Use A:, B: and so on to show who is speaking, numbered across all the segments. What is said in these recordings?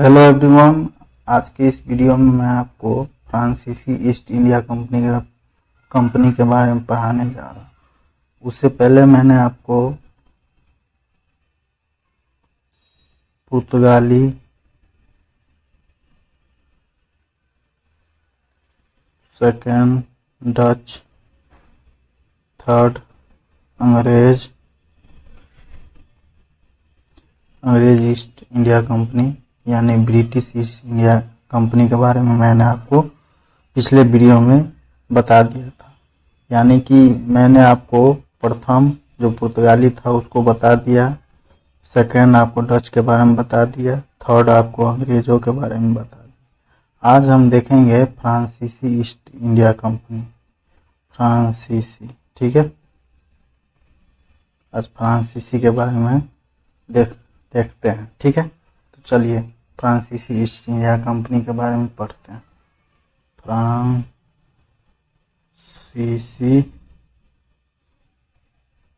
A: Hello everyone. आज के इस वीडियो में मैं आपको फ्रांसीसी ईस्ट इंडिया कंपनी के बारे में पढ़ाने जा रहा हूँ। उससे पहले मैंने आपको पुर्तगाली, सेकेंड डच, थर्ड अंग्रेज ईस्ट इंडिया कंपनी यानी ब्रिटिश ईस्ट इंडिया कंपनी के बारे में मैंने आपको पिछले वीडियो में बता दिया था। यानी कि मैंने आपको प्रथम जो पुर्तगाली था उसको बता दिया, सेकेंड आपको डच के बारे में बता दिया, थर्ड आपको अंग्रेजों के बारे में बता दिया। आज हम देखेंगे फ्रांसीसी ईस्ट इंडिया कंपनी, फ्रांसीसी। ठीक है, आज फ्रांसीसी के बारे में देखते हैं। ठीक है, तो चलिए फ्रांसीसी ईस्ट इंडिया कंपनी के बारे में पढ़ते हैं। फ्रांसीसी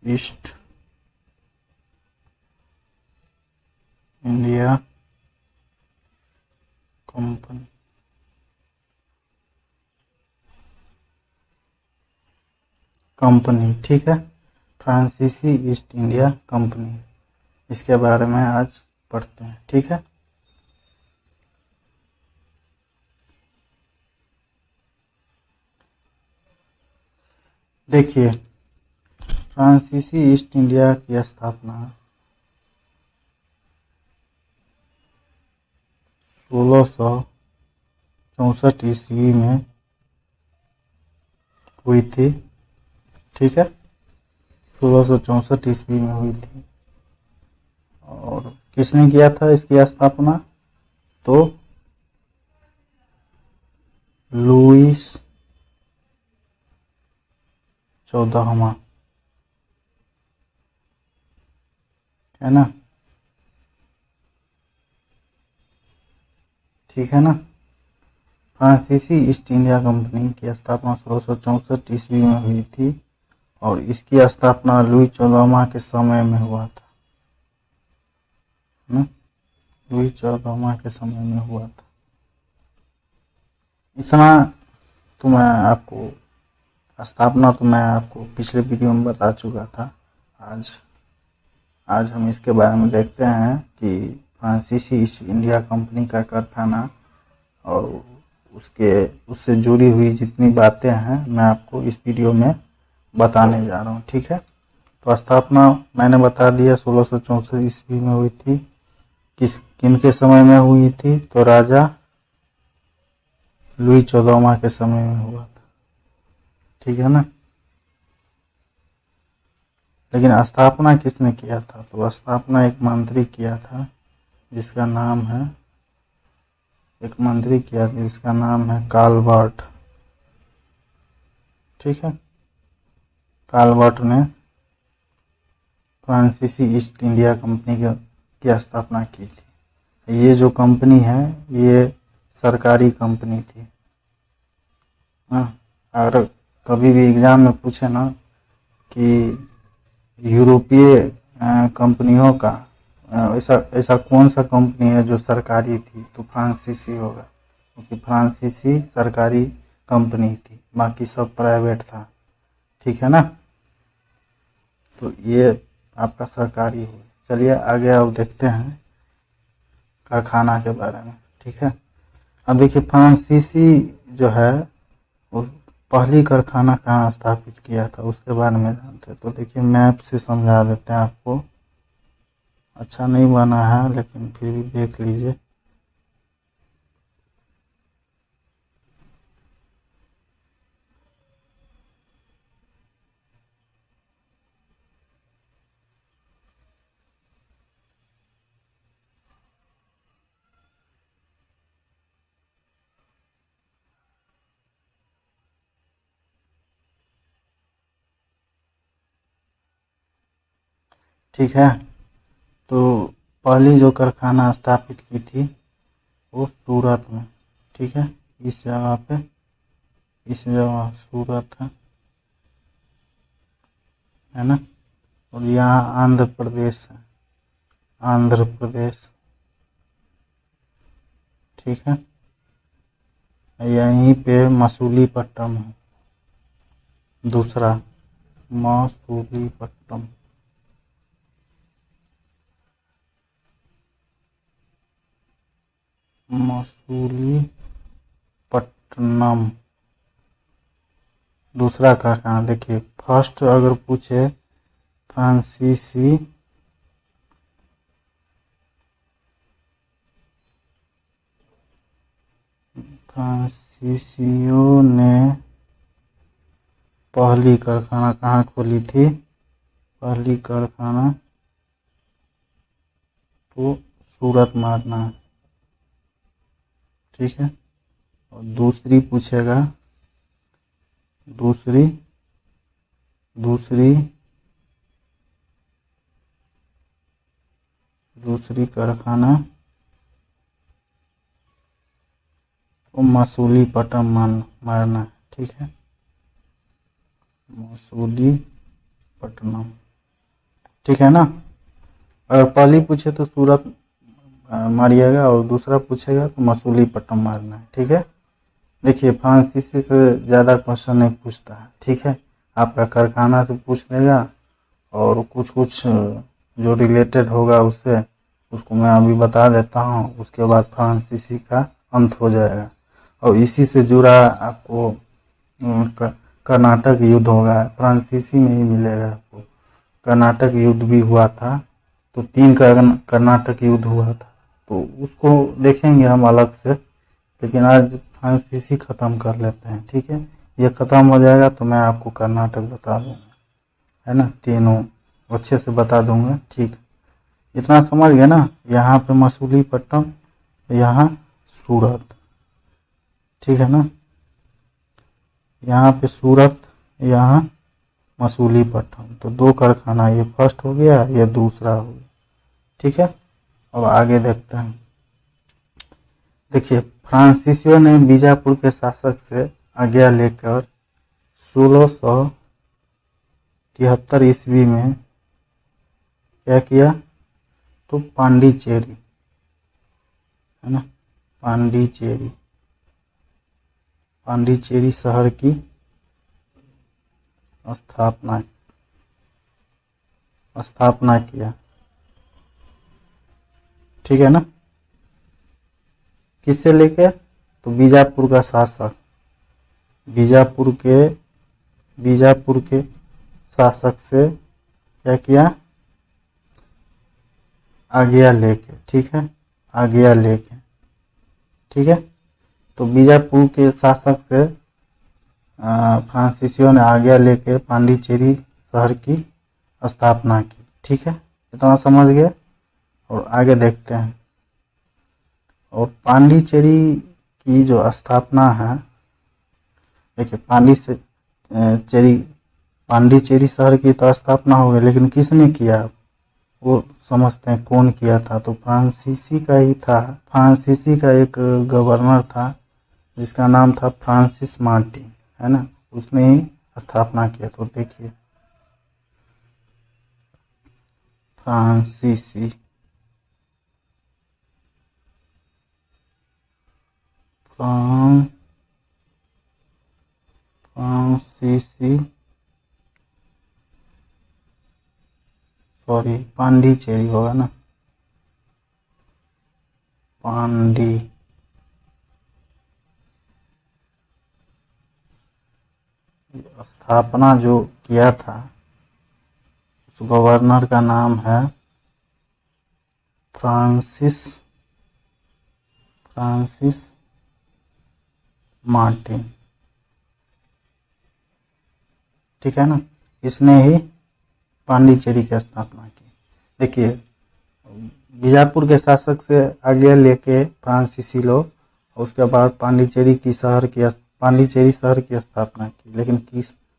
A: ईस्ट इंडिया कंपनी। ठीक है, फ्रांसीसी ईस्ट इंडिया कंपनी, इसके बारे में आज पढ़ते हैं। ठीक है, देखिए फ्रांसीसी ईस्ट इंडिया की स्थापना 1664 ईस्वी में हुई थी। ठीक है, 1664 ईस्वी में हुई थी। और किसने किया था इसकी स्थापना? तो लुईस 14वां, है ना? ठीक है ना। फ्रांसीसी ईस्ट इंडिया कंपनी की स्थापना 1664 ईस्वी में हुई थी और इसकी स्थापना लुई 14वां के समय में हुआ था ना, लुई 14वां के समय में हुआ था। इतना तो मैं आपको स्थापना तो मैं आपको पिछले वीडियो में बता चुका था। आज हम इसके बारे में देखते हैं कि फ्रांसीसी ईस्ट इंडिया कंपनी का कारखाना और उससे जुड़ी हुई जितनी बातें हैं मैं आपको इस वीडियो में बताने जा रहा हूँ। ठीक है, तो स्थापना मैंने बता दिया 1664 ईस्वी में हुई थी। किन के समय में हुई थी? तो राजा लुई 14वां के समय में हुआ था। ठीक है ना। लेकिन स्थापना किसने किया था? तो स्थापना एक मंत्री किया था जिसका नाम है कालवर्ट। ठीक है, कालवर्ट ने फ्रांसीसी ईस्ट इंडिया कंपनी की स्थापना की थी। ये जो कंपनी है ये सरकारी कंपनी थी। और कभी भी एग्जाम में पूछे ना कि यूरोपीय कंपनियों का ऐसा कौन सा कंपनी है जो सरकारी थी, तो फ्रांसीसी होगा, क्योंकि फ्रांसीसी सरकारी कंपनी थी, बाकी सब प्राइवेट था। ठीक है ना, तो ये आपका सरकारी हो। चलिए आगे अब देखते हैं कारखाना के बारे में। ठीक है, अब देखिए फ्रांसीसी जो है वो पहली कारखाना कहाँ स्थापित किया था उसके बारे में जानते हैं। तो देखिए मैप से समझा देते हैं आपको। अच्छा नहीं बना है लेकिन फिर भी देख लीजिए। ठीक है, तो पहली जो कारखाना स्थापित की थी वो सूरत में। ठीक है, इस जगह सूरत है ना। और यहाँ आंध्र प्रदेश है, आंध्र प्रदेश। ठीक है। यहीं पे मसूलीपट्टम है दूसरा, मसूलीपट्टम। मसूलीपट्टनम दूसरा कारखाना। देखिए फर्स्ट अगर पूछे फ्रांसीसी फ्रांसीसियों ने पहली कारखाना कहाँ खोली थी? पहली कारखाना तो सूरत मारना है, ठीक है। और दूसरी पूछेगा, दूसरी दूसरी दूसरी कारखाना तो मसूलीपट्टम मारना है, ठीक है। मसूलीपट्टनम, ठीक है ना। अगर पहली पूछे तो सूरत मारिएगा और दूसरा पूछेगा तो मसूलीपट्टम मारना है, ठीक है। देखिए फ्रांसीसी से ज़्यादा क्वेश्चन नहीं पूछता है, ठीक है। आपका कारखाना से पूछ लेगा और कुछ कुछ जो रिलेटेड होगा उससे, उसको मैं अभी बता देता हूँ, उसके बाद फ्रांसीसी का अंत हो जाएगा। और इसी से जुड़ा आपको कर्नाटक युद्ध होगा, फ्रांसीसी में ही मिलेगा आपको। कर्नाटक युद्ध भी हुआ था, तो 3 कर्नाटक युद्ध हुआ था, तो उसको देखेंगे हम अलग से, लेकिन आज फ्रांसीसी ख़त्म कर लेते हैं, ठीक है। ये ख़त्म हो जाएगा तो मैं आपको कर्नाटक बता दूँगा, है ना, तीनों अच्छे से बता दूँगा, ठीक। इतना समझ गए ना। यहाँ पे मसूलीपट्टम, यहाँ सूरत, ठीक है ना। यहाँ पे सूरत, यहाँ मसूलीपट्टम, तो 2 कारखाना, ये फर्स्ट हो गया, ये दूसरा हो गया, ठीक है। अब आगे देखते हैं। देखिए फ्रांसीसियों ने बीजापुर के शासक से आज्ञा लेकर 1673 ईस्वी में क्या किया? तो पांडिचेरी, है ना, पांडिचेरी शहर की स्थापना किया, ठीक है ना। किससे लेके? तो बीजापुर का शासक, बीजापुर के शासक से क्या किया? आज्ञा लेके, ठीक है, आज्ञा लेके, ठीक है। तो बीजापुर के शासक से फ्रांसीसियों ने आज्ञा लेके पांडिचेरी शहर की स्थापना की, ठीक है। इतना समझ गए। और आगे देखते हैं। और पांडिचेरी की जो स्थापना है, देखिए पांडिचेरी शहर की तो स्थापना हो गई, लेकिन किसने किया वो समझते हैं कौन किया था। तो फ्रांसीसी का ही था। फ्रांसीसी का एक गवर्नर था जिसका नाम था फ्रांसिस मार्टिन, है ना, उसने ही स्थापना किया। तो देखिए फ्रांसीसी सॉरी पांडिचेरी होगा ना, स्थापना जो किया था उस गवर्नर का नाम है फ्रांसिस मार्टिन, ठीक है ना। इसने ही पांडिचेरी की स्थापना की। देखिए बीजापुर के शासक से आज्ञा लेके फ्रांसीसी लोग, उसके बाद पांडिचेरी शहर की स्थापना की। लेकिन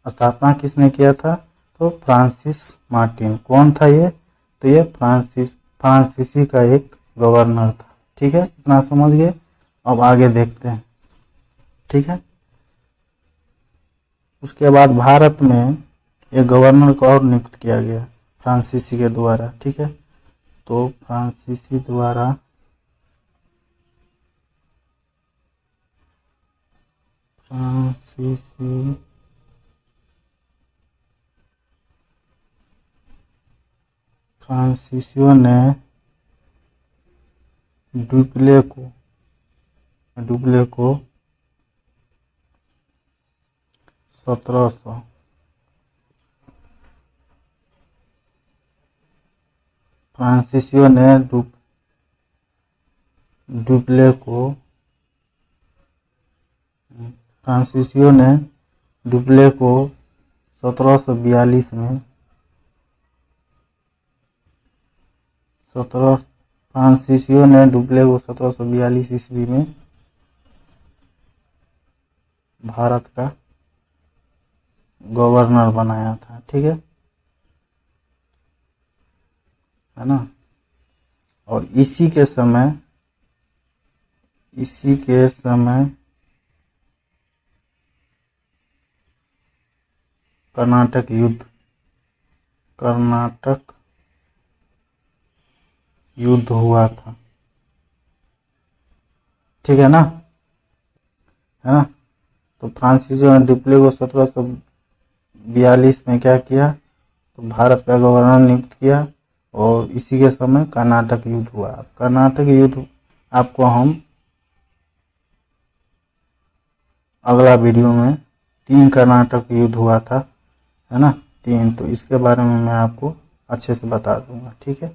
A: स्थापना किसने किया था? तो फ्रांसिस मार्टिन। कौन था ये? तो ये फ्रांसीसी का एक गवर्नर था, ठीक है। इतना समझ गए। अब आगे देखते हैं, ठीक है। उसके बाद भारत में एक गवर्नर को और नियुक्त किया गया फ्रांसीसी के द्वारा, ठीक है। तो फ्रांसीसी द्वारा फ्रांसीसियो ने डुप्ले को 1700 फ्रांसीसियो ने डुप्ले को 1742 में फ्रांसीसियो ने डुप्ले को 1742 ईस्वी में भारत का गवर्नर बनाया था। ठीक है ना। और इसी के समय कर्नाटक युद्ध हुआ था। ठीक है ना, तो फ्रांसीसियो ने डुप्ले को 1742 में क्या किया, तो भारत का गवर्नर नियुक्त किया और इसी के समय कर्नाटक युद्ध हुआ। कर्नाटक युद्ध आपको हम अगला वीडियो में 3 कर्नाटक युद्ध हुआ था, है ना, 3, तो इसके बारे में मैं आपको अच्छे से बता दूंगा। ठीक है,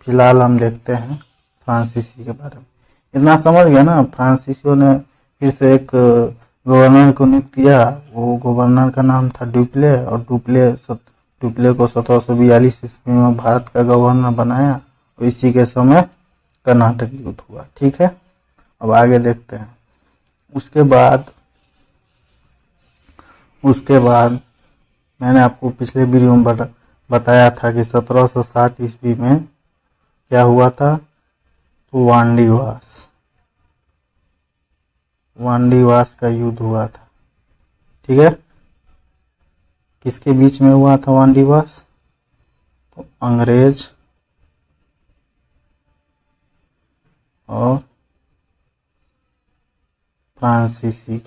A: फिलहाल हम देखते हैं फ्रांसीसी के बारे में। इतना समझ गया ना। फ्रांसीसियो ने फिर से एक गवर्नर को नियुक्त किया, वो गवर्नर का नाम था डुप्ले, और डुप्ले को 1742 ईस्वी में भारत का गवर्नर बनाया और इसी के समय कर्नाटक युद्ध हुआ। ठीक है, अब आगे देखते हैं। उसके बाद मैंने आपको पिछले वीडियो में बताया था कि 1760 ईस्वी में क्या हुआ था, तो वांडीवास का युद्ध हुआ था। ठीक है, किसके बीच में हुआ था वांडीवास, तो अंग्रेज और फ्रांसीसी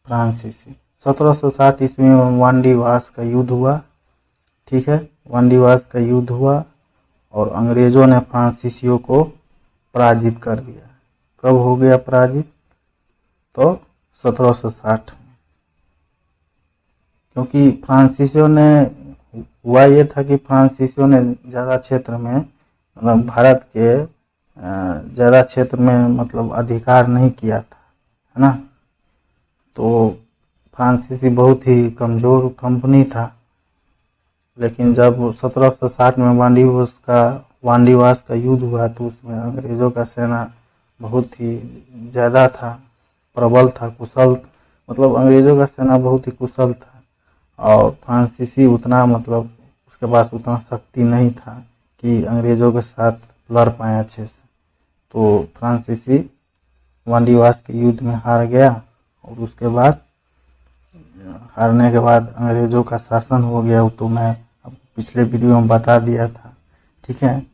A: 1760 ईस्वी में वांडीवास का युद्ध हुआ। ठीक है, वांडीवास का युद्ध हुआ और अंग्रेजों ने फ्रांसीसियों को पराजित कर दिया। कब हो गया पराजित, तो 1760 में। क्योंकि फ्रांसीसियों ने, हुआ ये था कि फ्रांसीसियों ने ज़्यादा क्षेत्र में, मतलब भारत के ज़्यादा क्षेत्र में मतलब अधिकार नहीं किया था, है ना। तो फ्रांसीसी बहुत ही कमज़ोर कंपनी था। लेकिन जब 1760 में वांडीवास का युद्ध हुआ तो उसमें अंग्रेज़ों का सेना बहुत ही ज़्यादा था, प्रबल था, कुशल, मतलब अंग्रेज़ों का सेना बहुत ही कुशल था और फ्रांसीसी उतना, मतलब उसके पास उतना शक्ति नहीं था कि अंग्रेज़ों के साथ लड़ पाए अच्छे से। तो फ्रांसीसी वांडीवास के युद्ध में हार गया और उसके बाद हारने के बाद अंग्रेज़ों का शासन हो गया। तो मैं पिछले वीडियो में बता दिया था। ठीक है,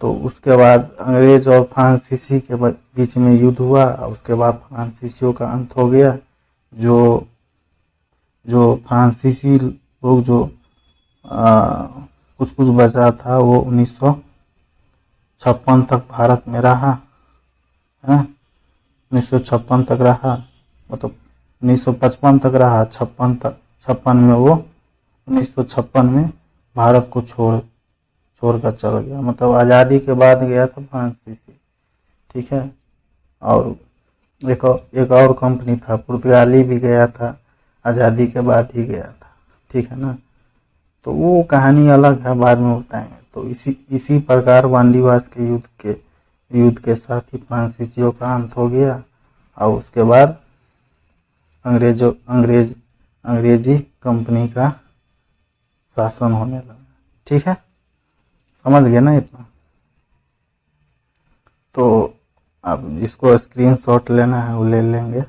A: तो उसके बाद अंग्रेज और फ्रांसीसी के बीच में युद्ध हुआ और उसके बाद फ्रांसीसियों का अंत हो गया। जो फ्रांसीसी लोग जो कुछ बचा था वो 1956 तक भारत में रहा, है, 1956 तक रहा, मतलब 1955 तक रहा, 56 में वो 1956 में भारत को छोड़कर चल गया, मतलब आज़ादी के बाद गया था फ्रांसीसी। ठीक है, और एक और कंपनी था पुर्तगाली भी गया था, आज़ादी के बाद ही गया था। ठीक है ना, तो वो कहानी अलग है, बाद में बताएंगे। तो इसी प्रकार वांडीवास के युद्ध के साथ ही फ्रांसीसियों का अंत हो गया और उसके बाद अंग्रेजी कंपनी का शासन होने लगा। ठीक है, समझ गए ना इतना। तो अब इसको स्क्रीनशॉट लेना है वो ले लेंगे।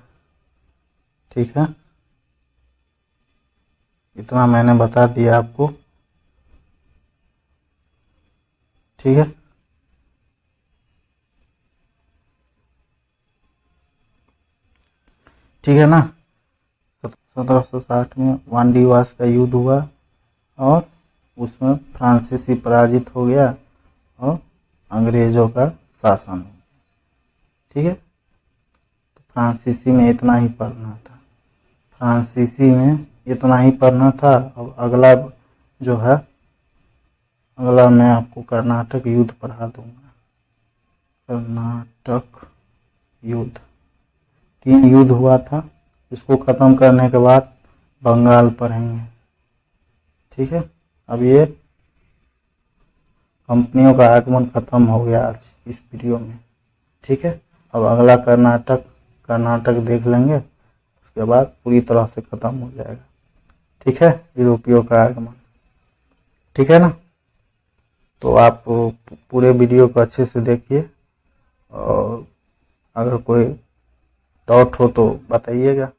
A: ठीक है, इतना मैंने बता दिया आपको। ठीक है, ठीक है ना। 1760 में वांडीवास का युद्ध हुआ और उसमें फ्रांसीसी पराजित हो गया और अंग्रेजों का शासन हो गया। ठीक है, तो फ्रांसीसी में इतना ही पढ़ना था, फ्रांसीसी में इतना ही पढ़ना था। अब अगला जो है, अगला मैं आपको कर्नाटक युद्ध पढ़ा दूंगा। कर्नाटक युद्ध 3 युद्ध हुआ था, इसको ख़त्म करने के बाद बंगाल पढ़ेंगे। ठीक है, अब ये कंपनियों का आगमन ख़त्म हो गया आज इस वीडियो में। ठीक है, अब अगला कर्नाटक देख लेंगे, उसके बाद पूरी तरह से ख़त्म हो जाएगा। ठीक है, यूरोपियों का आगमन। ठीक है ना, तो आप पूरे वीडियो को अच्छे से देखिए और अगर कोई डाउट हो तो बताइएगा।